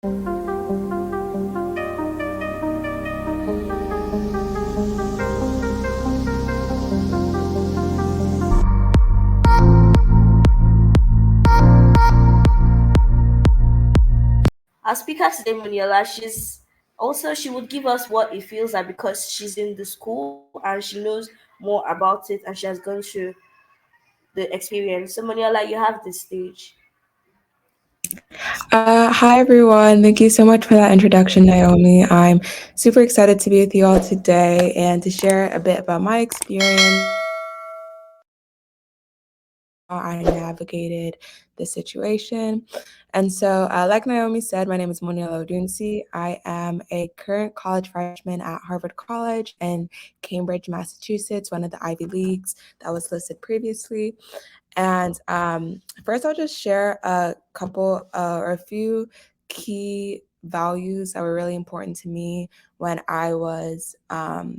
Our speaker today, Moniola, she would give us what it feels like because she's in the school and she knows more about it and she has gone through the experience. So Moniola, you have the stage. Hi, everyone. Thank you so much for that introduction, Naomi. I'm super excited to be with you all today and to share a bit about my experience, how I navigated the situation. And so, like Naomi said, my name is Moniela Odunsi. I am a current college freshman at Harvard College in Cambridge, Massachusetts, one of the Ivy Leagues that was listed previously. And first, I'll just share a couple or a few key values that were really important to me when I was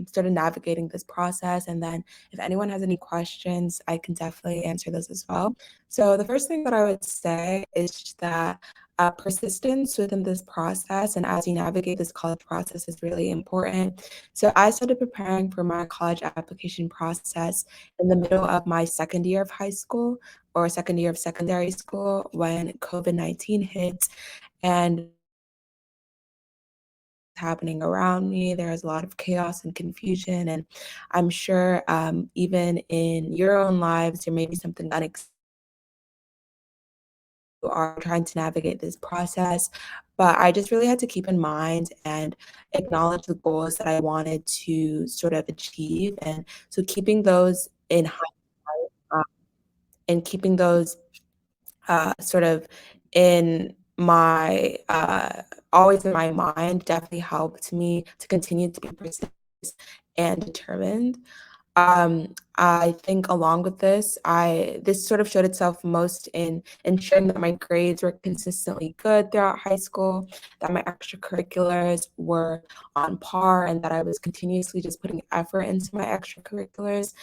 started navigating this process. And then, if anyone has any questions, I can definitely answer those as well. So, the first thing that I would say is that persistence within this process and as you navigate this college process is really important. So, I started preparing for my college application process in the middle of my second year of high school or second year of secondary school when COVID-19 hit and happening around me. There was a lot of chaos and confusion. And I'm sure even in your own lives, there may be something unexpected you are trying to navigate this process. But I just really had to keep in mind and acknowledge the goals that I wanted to sort of achieve. And so keeping those in hindsight, and keeping those sort of in my always in my mind definitely helped me to continue to be persistent and determined. I think along with this, I this sort of showed itself most in ensuring that my grades were consistently good throughout high school, that my extracurriculars were on par, and that I was continuously just putting effort into my extracurriculars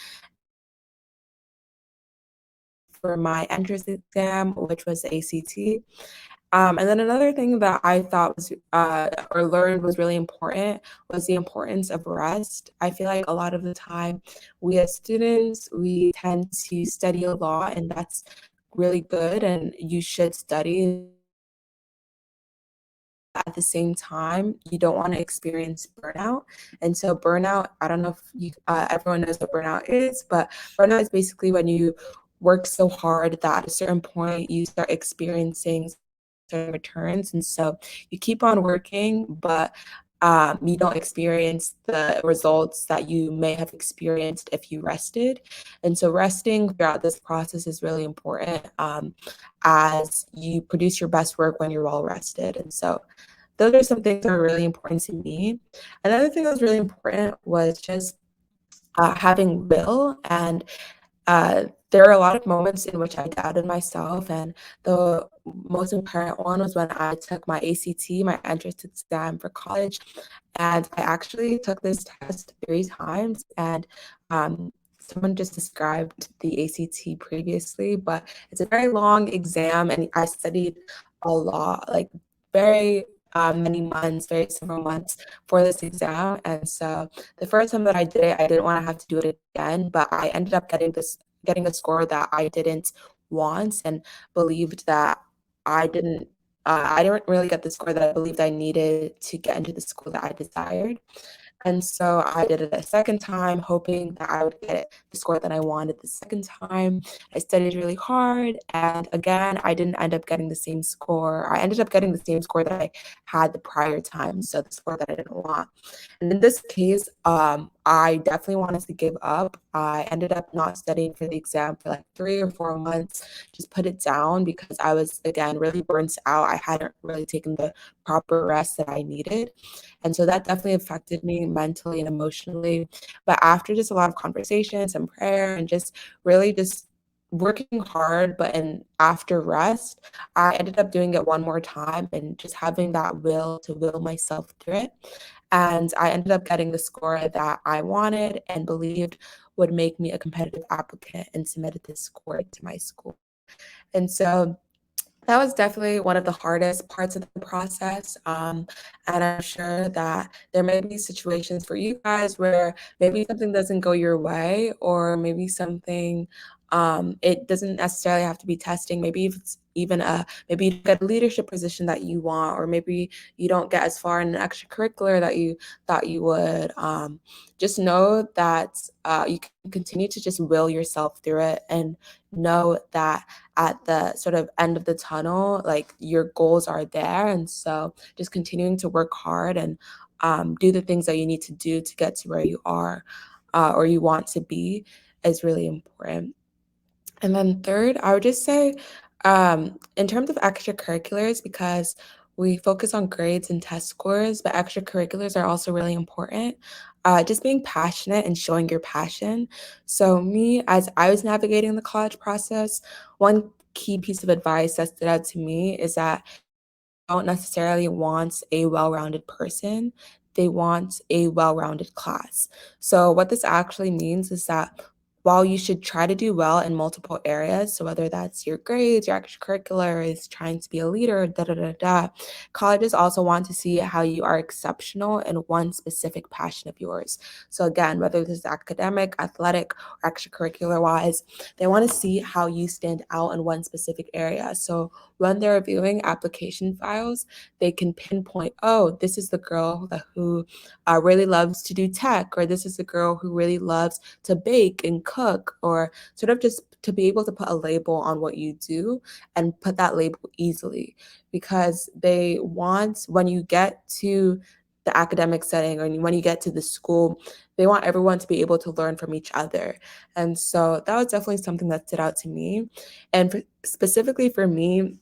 for my entrance exam, which was the ACT. And then another thing that I thought was or learned was really important was the importance of rest. I feel like a lot of the time we as students, we tend to study a lot, and that's really good, and you should study. At the same time, you don't want to experience burnout. And so, burnout, I don't know if everyone knows what burnout is, but burnout is basically when you work so hard that at a certain point you start experiencing certain returns. And so you keep on working, but you don't experience the results that you may have experienced if you rested. And so resting throughout this process is really important as you produce your best work when you're well rested. And so those are some things that are really important to me. Another thing that was really important was just having will and there are a lot of moments in which I doubted myself, and the most apparent one was when I took my ACT, my entrance exam for college, and I actually took this test 3 times. And someone just described the ACT previously, but it's a very long exam, and I studied a lot, like very many months, very several months for this exam. And so the first time that I did it, I didn't want to have to do it again, but I ended up getting a score that I didn't want and believed that I didn't really get the score that I believed I needed to get into the school that I desired. And so I did it a second time, hoping that I would get the score that I wanted the second time. I studied really hard, and again, I didn't end up getting the same score. I ended up getting the same score that I had the prior time, so the score that I didn't want. And in this case, I definitely wanted to give up. I ended up not studying for the exam for like 3 or 4 months, just put it down because I was, again, really burnt out. I hadn't really taken the proper rest that I needed. And so that definitely affected me mentally and emotionally. But after just a lot of conversations and prayer and just really just working hard, but and after rest, I ended up doing it one more time and just having that will to will myself through it. And I ended up getting the score that I wanted and believed would make me a competitive applicant and submitted this score to my school. And so That was definitely one of the hardest parts of the process. And I'm sure that there may be situations for you guys where maybe something doesn't go your way, or maybe something, it doesn't necessarily have to be testing. Maybe if it's even maybe you don't get a leadership position that you want, or maybe you don't get as far in an extracurricular that you thought you would. Just know that you can continue to just will yourself through it, and know that at the sort of end of the tunnel, like your goals are there. And so just continuing to work hard and do the things that you need to do to get to where you are, or you want to be, is really important. And then third, I would just say, in terms of extracurriculars, because we focus on grades and test scores, but extracurriculars are also really important. Just being passionate and showing your passion. So, me, as I was navigating the college process, one key piece of advice that stood out to me is that people don't necessarily want a well rounded person, they want a well rounded class. So, what this actually means is that while you should try to do well in multiple areas, so whether that's your grades, your extracurriculars, trying to be a leader, da da da da, colleges also want to see how you are exceptional in one specific passion of yours. So, again, whether this is academic, athletic, or extracurricular wise, they want to see how you stand out in one specific area. So, when they're reviewing application files, they can pinpoint, oh, this is the girl who really loves to do tech, or this is the girl who really loves to bake and cook, or sort of just to be able to put a label on what you do and put that label easily, because they want, when you get to the academic setting, or when you get to the school, they want everyone to be able to learn from each other. And so that was definitely something that stood out to me. And specifically for me,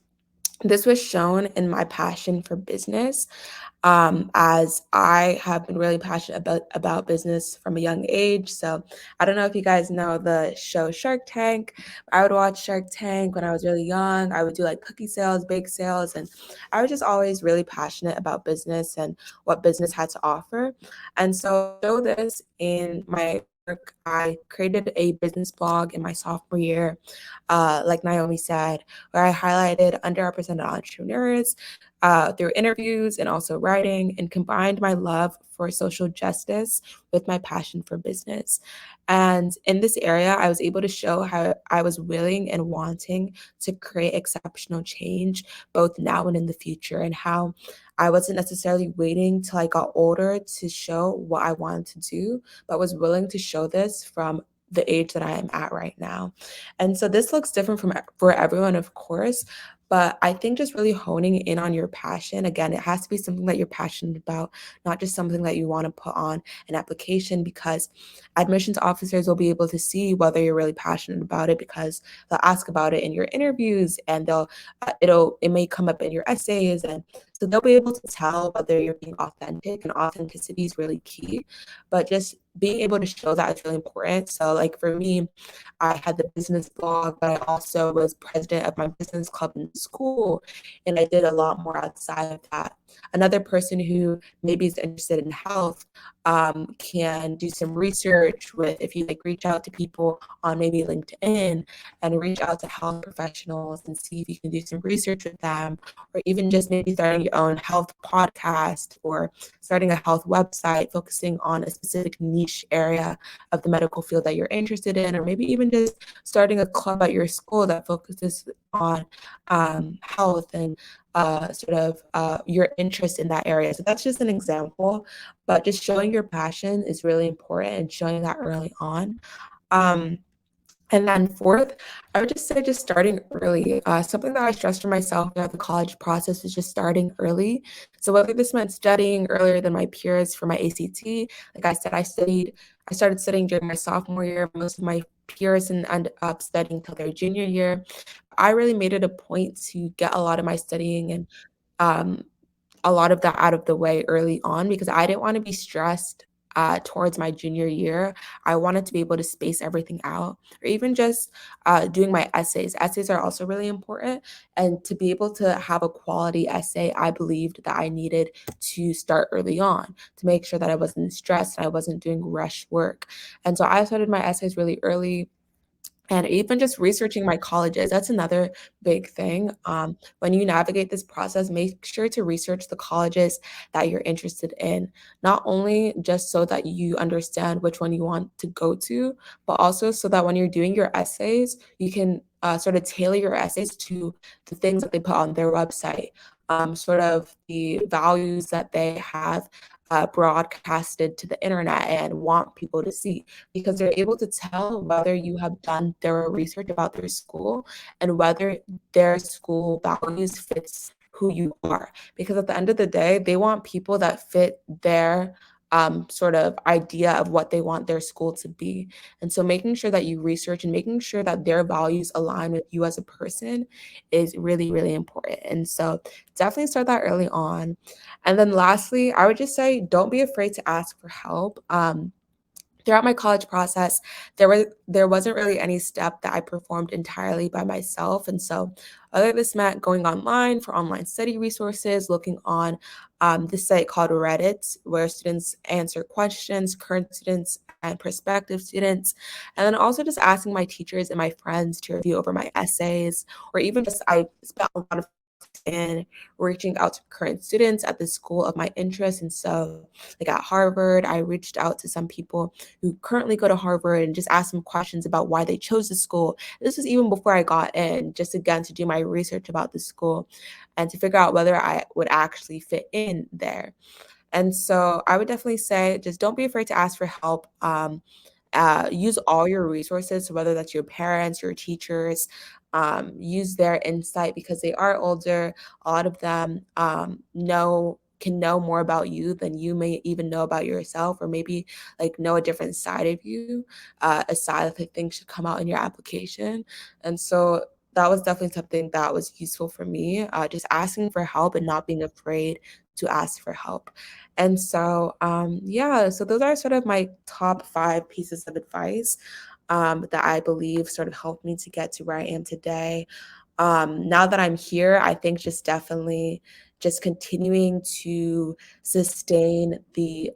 this was shown in my passion for business, as I have been really passionate about business from a young age. So I don't know if you guys know the show Shark Tank. I would watch Shark Tank when I was really young. I would do like cookie sales, bake sales, and I was just always really passionate about business and what business had to offer. And so to show this in my work, I created a business blog in my sophomore year, like Naomi said, where I highlighted underrepresented entrepreneurs through interviews and also writing, and combined my love for social justice with my passion for business. And in this area, I was able to show how I was willing and wanting to create exceptional change, both now and in the future, and how I wasn't necessarily waiting till I got older to show what I wanted to do, but was willing to show this from the age that I am at right now. And so this looks different for everyone, of course, but I think just really honing in on your passion. Again, it has to be something that you're passionate about, not just something that you want to put on an application, because admissions officers will be able to see whether you're really passionate about it, because they'll ask about it in your interviews, and it may come up in your essays, and so they'll be able to tell whether you're being authentic, and authenticity is really key. But just being able to show that is really important. So like for me, I had the business blog, but I also was president of my business club in school, and I did a lot more outside of that. Another person who maybe is interested in health can do some research with, if you like reach out to people on maybe LinkedIn and reach out to health professionals and see if you can do some research with them, or even just maybe starting your own health podcast, or starting a health website focusing on a specific niche area of the medical field that you're interested in, or maybe even just starting a club at your school that focuses on health and your interest in that area. So that's just an example, but just showing your passion is really important, and showing that early on. Um, and then fourth, I would just say just starting early. Something that I stressed for myself throughout the college process is just starting early. So whether this meant studying earlier than my peers for my ACT, like I said, I started studying during my sophomore year. Most of my peers and ended up studying till their junior year. I really made it a point to get a lot of my studying and um, a lot of that out of the way early on, because I didn't want to be stressed towards my junior year. I wanted to be able to space everything out, or even just doing my essays. Essays are also really important. And to be able to have a quality essay, I believed that I needed to start early on to make sure that I wasn't stressed and I wasn't doing rush work. And so I started my essays really early. And even just researching my colleges, that's another big thing. When you navigate this process, make sure to research the colleges that you're interested in, not only just so that you understand which one you want to go to, but also so that when you're doing your essays, you can sort of tailor your essays to the things that they put on their website, sort of the values that they have broadcasted to the internet and want people to see, because they're able to tell whether you have done thorough research about their school and whether their school values fits who you are. Because at the end of the day, they want people that fit their sort of idea of what they want their school to be. And so making sure that you research and making sure that their values align with you as a person is really, really important. And so definitely start that early on. And then lastly, I would just say don't be afraid to ask for help. Throughout my college process, there wasn't really any step that I performed entirely by myself, and so whether this meant going online for online study resources, looking on this site called Reddit, where students answer questions, current students and prospective students, and then also just asking my teachers and my friends to review over my essays, or even just I spent a lot of in reaching out to current students at the school of my interest. And so, like at Harvard, I reached out to some people who currently go to Harvard and just asked them questions about why they chose the school. This was even before I got in, just again to do my research about the school and to figure out whether I would actually fit in there. And so I would definitely say just don't be afraid to ask for help. Use all your resources, so whether that's your parents, your teachers, use their insight because they are older. A lot of them can know more about you than you may even know about yourself, or maybe like know a different side of you, a side that they think should come out in your application. And so that was definitely something that was useful for me, just asking for help and not being afraid to ask for help. And so, yeah, so those are sort of my top 5 pieces of advice that I believe sort of helped me to get to where I am today. Now that I'm here, I think just definitely just continuing to sustain the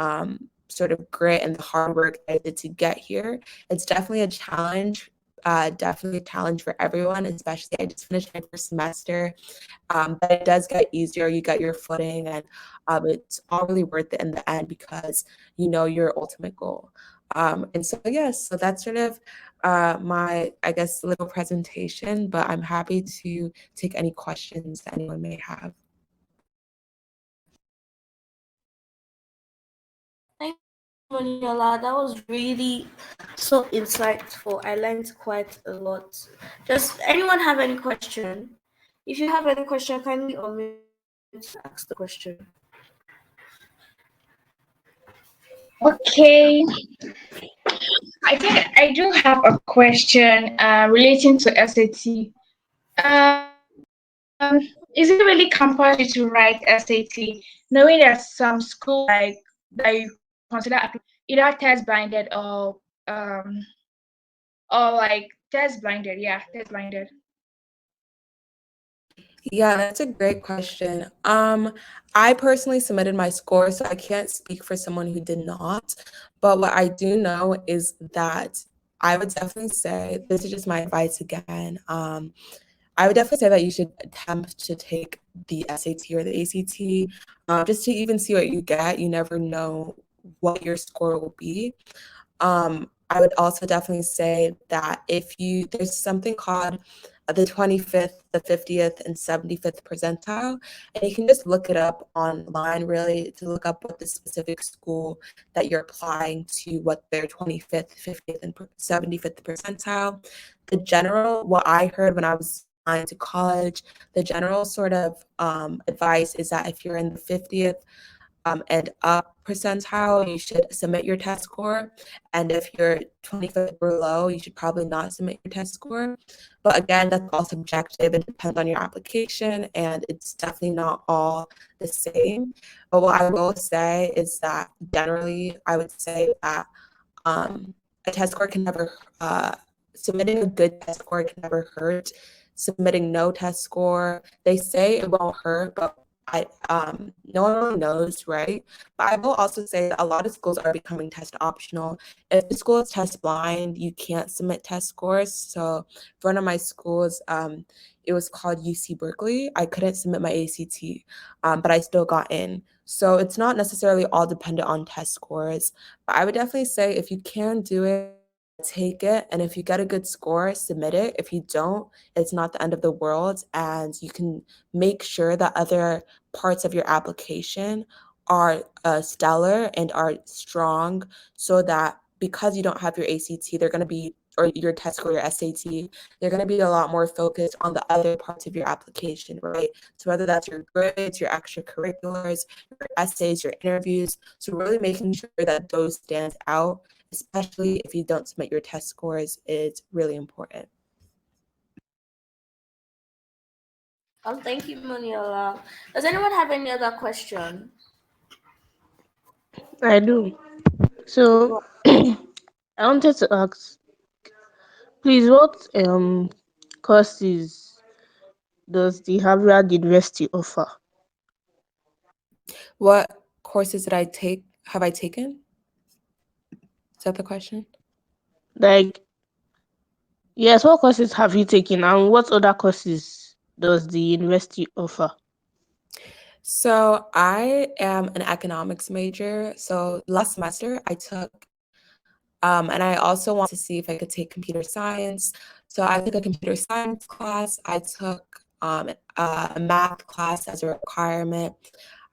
sort of grit and the hard work that I did to get here. It's definitely a challenge. Definitely a challenge for everyone, especially I just finished my first semester, but it does get easier. You get your footing, and it's all really worth it in the end because you know your ultimate goal. And so, yes, so that's sort of my, I guess, little presentation, but I'm happy to take any questions that anyone may have. Thank you, Moniola. That was really so insightful. I learned quite a lot. Does anyone have any question? If you have any question, kindly unmute and ask the question. Okay, I think I do have a question relating to SAT. Is it really compulsory to write SAT, knowing that some schools that you consider either test blinded or like test blinded? Yeah, test blinded. Yeah, that's a great question. I personally submitted my score, so I can't speak for someone who did not. But what I do know is that I would definitely say this is just my advice again. I would definitely say that you should attempt to take the SAT or the ACT, just to even see what you get. You never know what your score will be. I would also definitely say that there's something called the 25th, the 50th, and 75th percentile, and you can just look it up online really to look up what the specific school that you're applying to, what their 25th, 50th, and 75th percentile. What I heard when I was applying to college, the general sort of advice is that if you're in the 50th and up percentile, you should submit your test score. And if you're 25th below, you should probably not submit your test score. But again, that's all subjective. It depends on your application, and it's definitely not all the same. But what I will say is that generally, I would say that a test score can never, submitting a good test score can never hurt. Submitting no test score, they say it won't hurt, but no one really knows, right? But I will also say that a lot of schools are becoming test optional. If the school is test blind, you can't submit test scores. So for one of my schools, it was called UC Berkeley. I couldn't submit my ACT, but I still got in. So it's not necessarily all dependent on test scores. But I would definitely say if you can do it, take it. And if you get a good score, submit it. If you don't, it's not the end of the world. And you can make sure that other parts of your application are stellar and are strong so that because you don't have your ACT, they're going to be, or your test score, your SAT, they're going to be a lot more focused on the other parts of your application, right? So whether that's your grades, your extracurriculars, your essays, your interviews. So really making sure that those stand out, especially if you don't submit your test scores, is really important. Thank you, Moniola. Does anyone have any other question? I do. So I wanted to ask, please, what courses does the Harvard University offer? What courses did I take? Have I taken? Is that the question? Like, yes, what courses have you taken, and what other courses does the university offer? So I am an economics major. So last semester I took, and I also want to see if I could take computer science. So I took a computer science class. I took a math class as a requirement.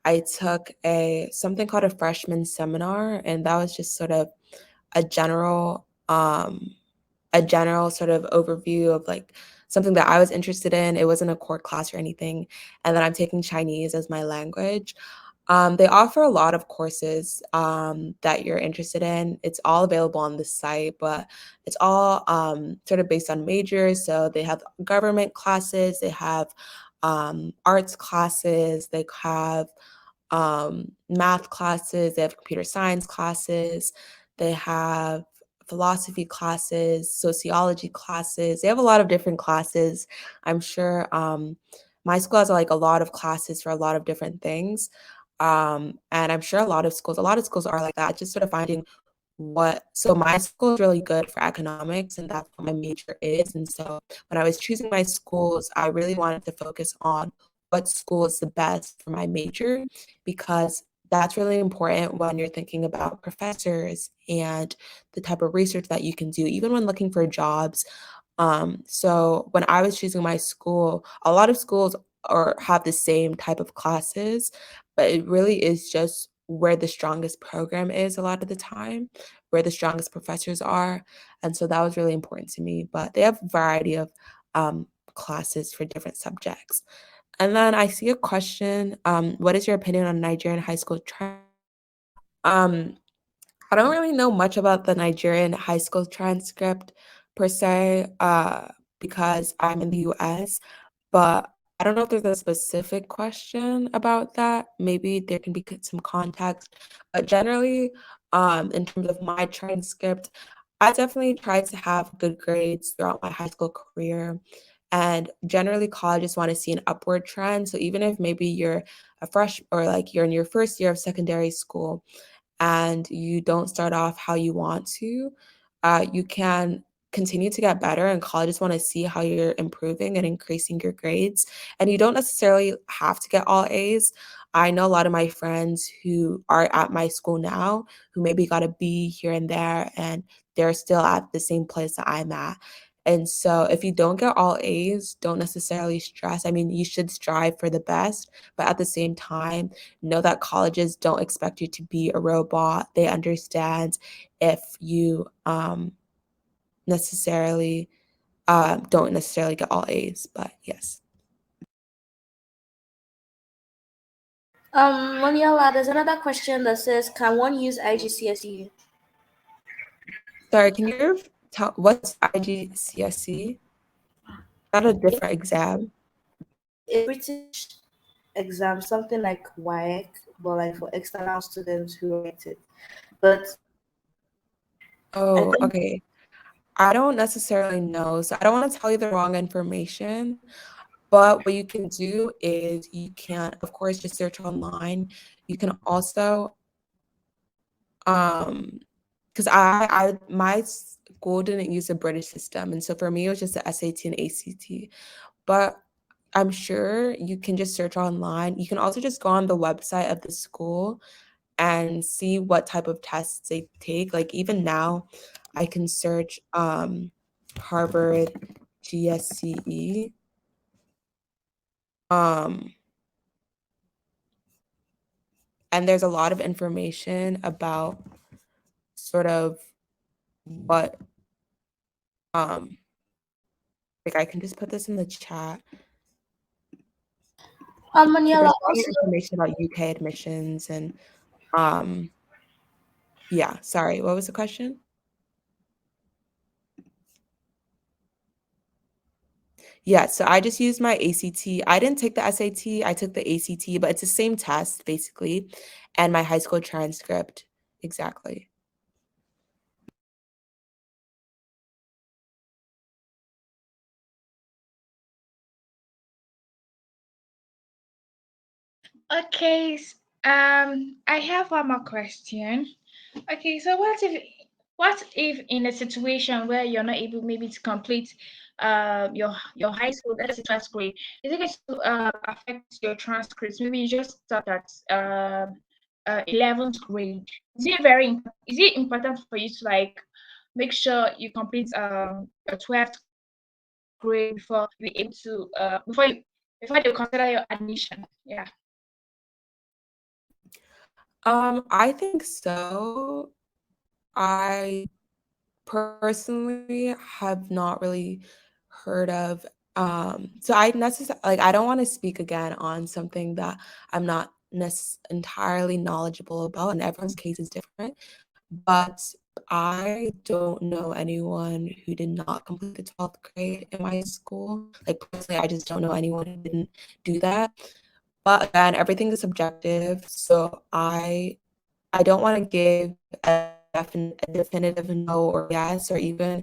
I took a something called a freshman seminar, and that was just sort of a general a general sort of overview of like something that I was interested in. It wasn't a core class or anything. And then I'm taking Chinese as my language. They offer a lot of courses that you're interested in. It's all available on the site, but it's all sort of based on majors. So they have government classes, they have arts classes, they have math classes, they have computer science classes, they have philosophy classes, sociology classes. They have a lot of different classes. I'm sure my school has like a lot of classes for a lot of different things. And I'm sure a lot of schools are like that, just sort of finding what so my school is really good for economics and that's what my major is. And so when I was choosing my schools, I really wanted to focus on what school is the best for my major because that's really important when you're thinking about professors and the type of research that you can do, even when looking for jobs. So when I was choosing my school, a lot of schools or have the same type of classes, but it really is just where the strongest program is a lot of the time, where the strongest professors are. And so that was really important to me. But they have a variety of classes for different subjects. And then I see a question, what is your opinion on Nigerian high school um, I don't really know much about the Nigerian high school transcript per se, because I'm in the US, but I don't know if there's a specific question about that. Maybe there can be some context. But generally, in terms of my transcript, I definitely tried to have good grades throughout my high school career. And generally, colleges want to see an upward trend. So even if maybe you're a fresh or like you're in your first year of secondary school, and you don't start off how you want to, you can continue to get better. And colleges want to see how you're improving and increasing your grades. And you don't necessarily have to get all A's. I know a lot of my friends who are at my school now who maybe got a B here and there, and they're still at the same place that I'm at. And so if you don't get all A's, don't necessarily stress. I mean, you should strive for the best, but at the same time, know that colleges don't expect you to be a robot. They understand if you necessarily don't necessarily get all A's, but yes. Moniola, there's another question that says, can one use IGCSE? Sorry, can you tell what's IGCSE? Not a different exam. It's a British exam, something like WAEC, but like for external students who write it. But I Oh, think okay. I don't necessarily know, so I don't want to tell you the wrong information. But what you can do is you can, of course, just search online. You can also, because my school didn't use a British system, and so for me it was just the SAT and ACT. But I'm sure you can just search online. You can also just go on the website of the school and see what type of tests they take. Like even now, I can search Harvard GSCE. Um, and there's a lot of information about sort of what like I can just put this in the chat. There's a Manuela, lot of also, information about UK admissions and um yeah, sorry, what was the question? Yeah, so I just used my ACT. I didn't take the SAT, I took the ACT, but it's the same test basically, and my high school transcript. Exactly. Okay, I have one more question. Okay, so what if in a situation where you're not able maybe to complete your high school, let's say 12th grade, is it going to affect your transcripts? Maybe you just start at 11th grade. Is it important for you to like make sure you complete your 12th grade before you be able to before they consider your admission? Yeah. I think so. I personally have not really heard of so I necessarily like I don't want to speak again on something that I'm not entirely knowledgeable about, and everyone's case is different. But I don't know anyone who did not complete the 12th grade in my school. Like personally, I just don't know anyone who didn't do that. But again, everything is subjective, so I don't want to give a definitive no or yes or even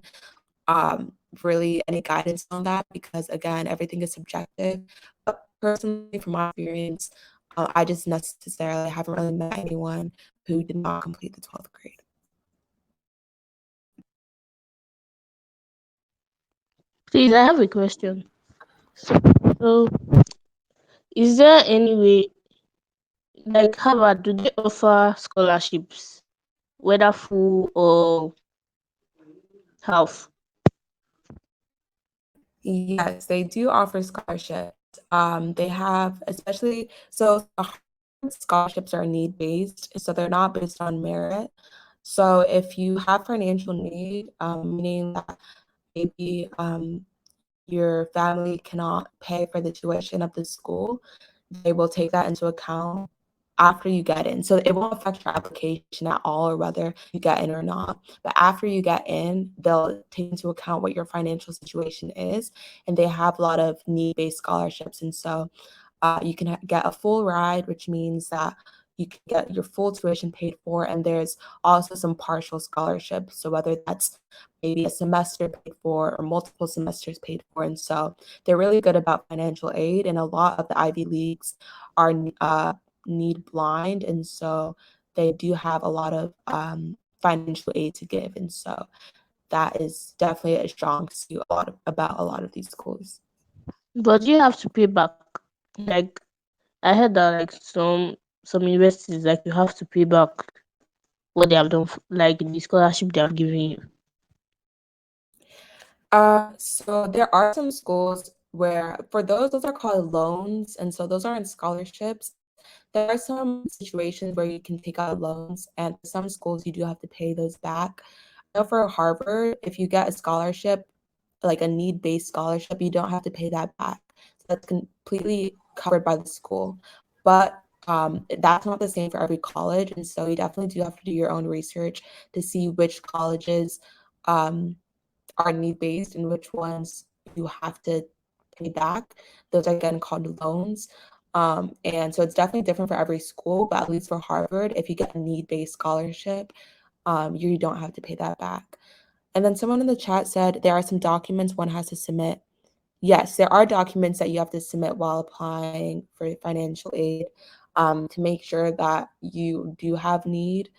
really any guidance on that because again, everything is subjective. But personally, from my experience, I just necessarily haven't really met anyone who did not complete the 12th grade. Please, I have a question. So, so is there any way, like Harvard, do they offer scholarships, whether full or half? Yes, they do offer scholarships. They have, especially, so scholarships are need based, so they're not based on merit. So if you have financial need, meaning that maybe your family cannot pay for the tuition of the school, they will take that into account after you get in. So it won't affect your application at all or whether you get in or not. But after you get in, they'll take into account what your financial situation is. And they have a lot of need-based scholarships. And so you can get a full ride, which means that you can get your full tuition paid for. And there's also some partial scholarships. So whether that's maybe a semester paid for or multiple semesters paid for. And so they're really good about financial aid. And a lot of the Ivy Leagues are need blind. And so they do have a lot of financial aid to give. And so that is definitely a strong suit about a lot of these schools. But you have to pay back. Like I heard that like some universities like you have to pay back what they have done, like the scholarship they have given you. So there are some schools where for those are called loans, and so those aren't scholarships. There are some situations where you can take out loans, and for some schools you do have to pay those back. I know for Harvard, if you get a scholarship, like a need-based scholarship, you don't have to pay that back. So that's completely covered by the school. But that's not the same for every college, and so you definitely do have to do your own research to see which colleges um, are need-based and which ones you have to pay back. Those are again called loans. And so it's definitely different for every school, but at least for Harvard, if you get a need-based scholarship, you don't have to pay that back. And then someone in the chat said there are some documents one has to submit. yes, there are documents that you have to submit while applying for financial aid, to make sure that you do have need,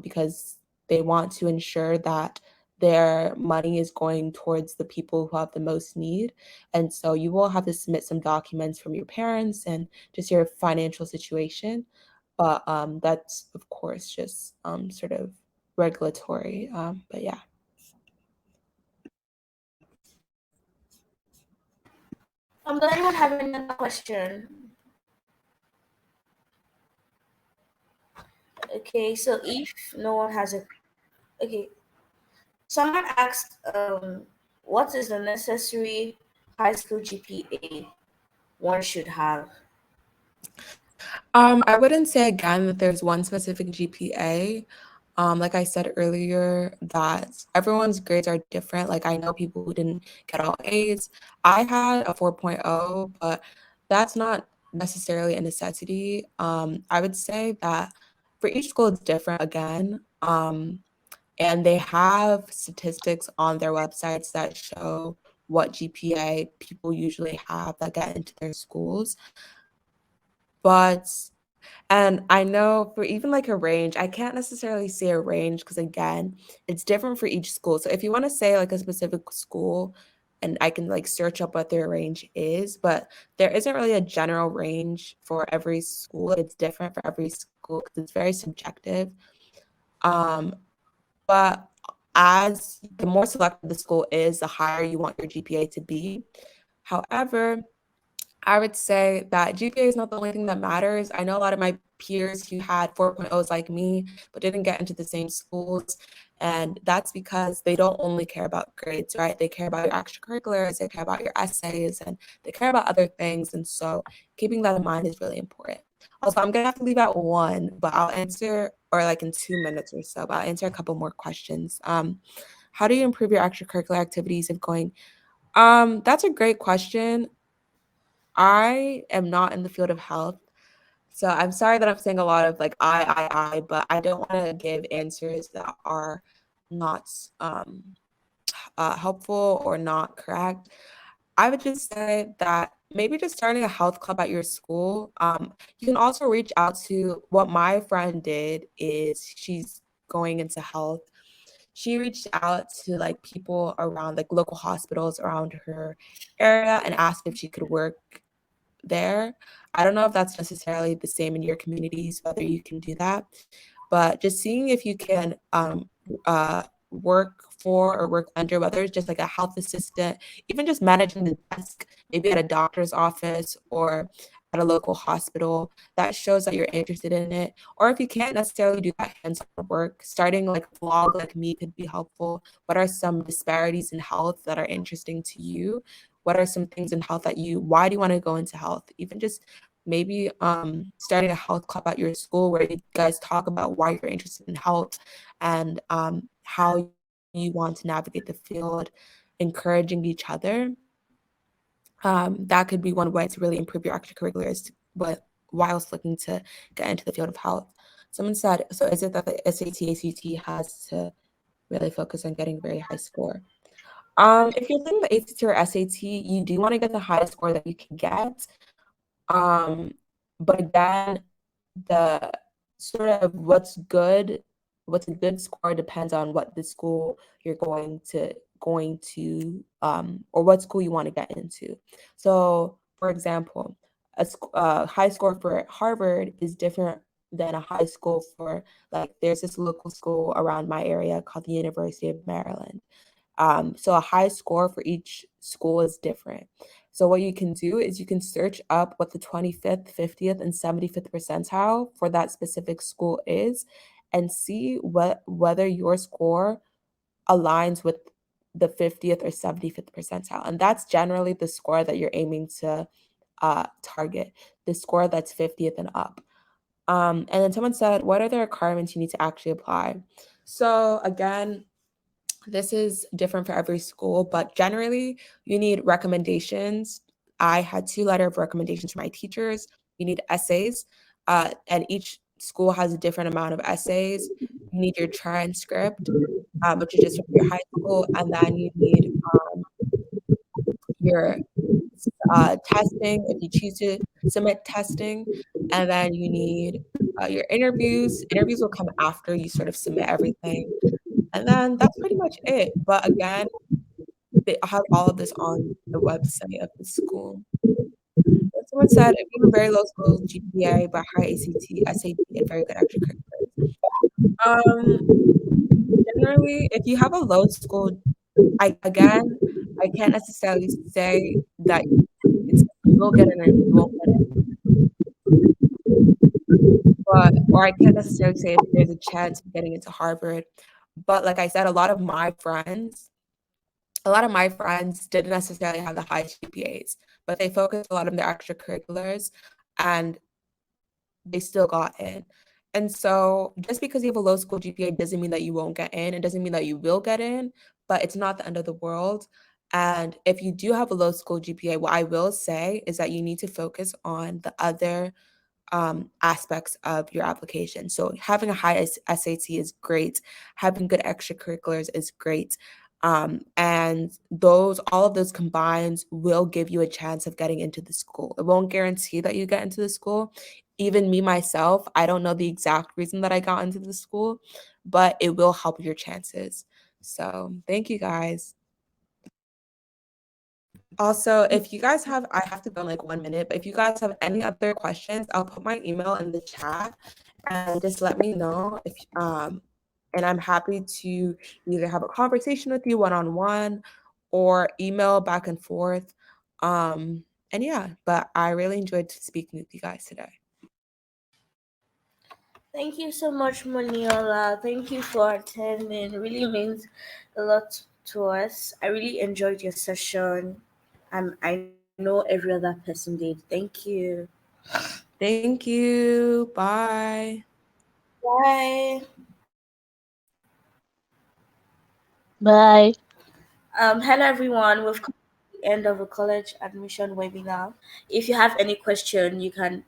because they want to ensure that their money is going towards the people who have the most need. And so you will have to submit some documents from your parents and just your financial situation. But that's, of course, just sort of regulatory. But yeah. Does anyone have any other question? Okay, so if no one has a okay, someone asked, what is the necessary high school GPA one should have? I wouldn't say again that there's one specific GPA. Like I said earlier, that everyone's grades are different. Like I know people who didn't get all A's. I had a 4.0, but that's not necessarily a necessity. I would say that for each school it's different again. And they have statistics on their websites that show what GPA people usually have that get into their schools. But and I know for even like a range, I can't necessarily say a range because again, it's different for each school. So if you want to say like a specific school, and I can like search up what their range is, but there isn't really a general range for every school. It's different for every school because it's very subjective. Um, but as the more selective the school is, the higher you want your GPA to be. However, I would say that GPA is not the only thing that matters. I know a lot of my peers who had 4.0s like me, but didn't get into the same schools. And that's because they don't only care about grades, right? They care about your extracurriculars, they care about your essays, and they care about other things. And so keeping that in mind is really important. Also, I'm gonna have to leave at 1, but I'll answer, or like in 2 minutes or so, but I'll answer a couple more questions. How do you improve your extracurricular activities if going? That's a great question. I am not in the field of health. So I'm sorry that I'm saying a lot of like but I don't want to give answers that are not helpful or not correct. I would just say that maybe just starting a health club at your school. You can also reach out to what my friend did is she's going into health. She reached out to like people around like local hospitals around her area and asked if she could work there. I don't know if that's necessarily the same in your communities, whether you can do that, but just seeing if you can work for or work under, whether it's just like a health assistant, even just managing the desk, maybe at a doctor's office or at a local hospital, that shows that you're interested in it. Or if you can't necessarily do that hands-on work, starting like a vlog like me could be helpful. What are some disparities in health that are interesting to you? What are some things in health that why do you want to go into health? Even just maybe starting a health club at your school where you guys talk about why you're interested in health and how you want to navigate the field, encouraging each other. That could be one way to really improve your extracurriculars, but whilst looking to get into the field of health. Someone said, so is it that the SAT, ACT has to really focus on getting a very high score? If you're taking the ACT or SAT, you do want to get the highest score that you can get. But again, the sort of what's a good score depends on what the school you're going to or what school you want to get into. So, for example, a high score for Harvard is different than a high school for like there's this local school around my area called the University of Maryland. So a high score for each school is different. So what you can do is you can search up what the 25th, 50th, and 75th percentile for that specific school is and see whether your score aligns with the 50th or 75th percentile. And that's generally the score that you're aiming to target, the score that's 50th and up. And then someone said, what are the requirements you need to actually apply? So again, this is different for every school, but generally you need recommendations. I had 2 letters of recommendations from my teachers. You need essays, and each school has a different amount of essays. You need your transcript, which is just from your high school, and then your testing if you choose to submit testing, and then you need your interviews. Interviews will come after you sort of submit everything, and then that's pretty much it. But again, they have all of this on the website of the school. Like someone said, if you have a very low school GPA but high ACT, SAT, and very good extracurriculars. Um, Generally, if you have a low school, I can't necessarily say that it's you will get in or you won't get in, but or I can't necessarily say if there's a chance of getting into Harvard. But like I said, a lot of my friends didn't necessarily have the high GPAs, but they focused a lot on their extracurriculars and they still got in. And so just because you have a low school GPA doesn't mean that you won't get in. It doesn't mean that you will get in, but it's not the end of the world. And if you do have a low school GPA, what I will say is that you need to focus on the other aspects of your application. So having a high SAT is great. Having good extracurriculars is great. And all of those combined will give you a chance of getting into the school. It won't guarantee that you get into the school. Even me myself, I don't know the exact reason that I got into the school, but it will help your chances. So thank you guys. Also, if you guys have, I have to go in like 1 minute, but if you guys have any other questions, I'll put my email in the chat and just let me know if and I'm happy to either have a conversation with you one-on-one or email back and forth. And yeah, but I really enjoyed speaking with you guys today. Thank you so much, Moniola. Thank you for attending. It really means a lot to us. I really enjoyed your session, and I know every other person did. Thank you. Thank you. Bye. Bye. Bye. Hello everyone. We've come to the end of a college admission webinar. If you have any question, you can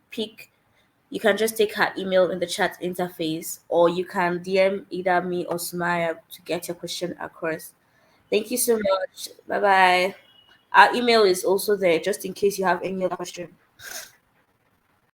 just take her email in the chat interface, or you can DM either me or Sumaya to get your question across. Thank you so much. Bye bye. Our email is also there just in case you have any other question.